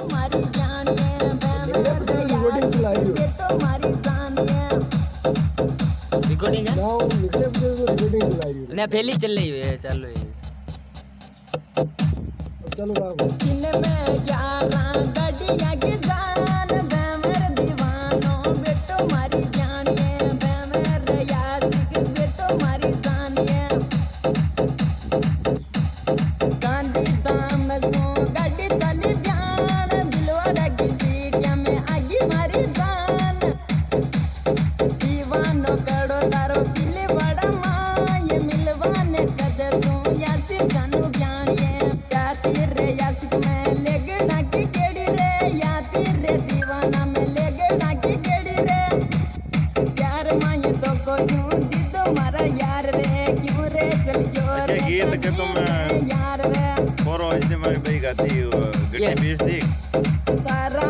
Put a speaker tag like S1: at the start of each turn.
S1: तुम्हारी जान है
S2: रिकॉर्डिंग चला रही हो
S1: ये तुम्हारी जान है
S3: रिकॉर्डिंग है
S2: गाँव निकले बजे तो रिकॉर्डिंग चला रही हो
S3: ना पहली चल रही है चालू है
S2: अब चलो बाबू
S1: दिन में 11 गड्डियां की जान बे मेरे दीवानो बे तुम्हारी जान है बे मेरे यासिक बे तुम्हारी जान है गांधी दाम सो गड्डी चली जान बिलवाड़ा की सीटिया में आगी मारी जान दीवानो कड़ो दारो पिले बड़ा माय मिलवाने कदर तू यासिक जानू ब्यान ये याती रे यासिक में लेगड़ा की केड़ी रे याती रे दीवाना में लेगड़ा की केड़ी रे यार माय तो को क्यों दी तुम्हारा यार रे क्यों रे चल गयो
S4: अच्छा, गीत के तुम
S1: यार रे
S4: फोरो इसने भाई गाती गड्डी बेच दी
S1: तारा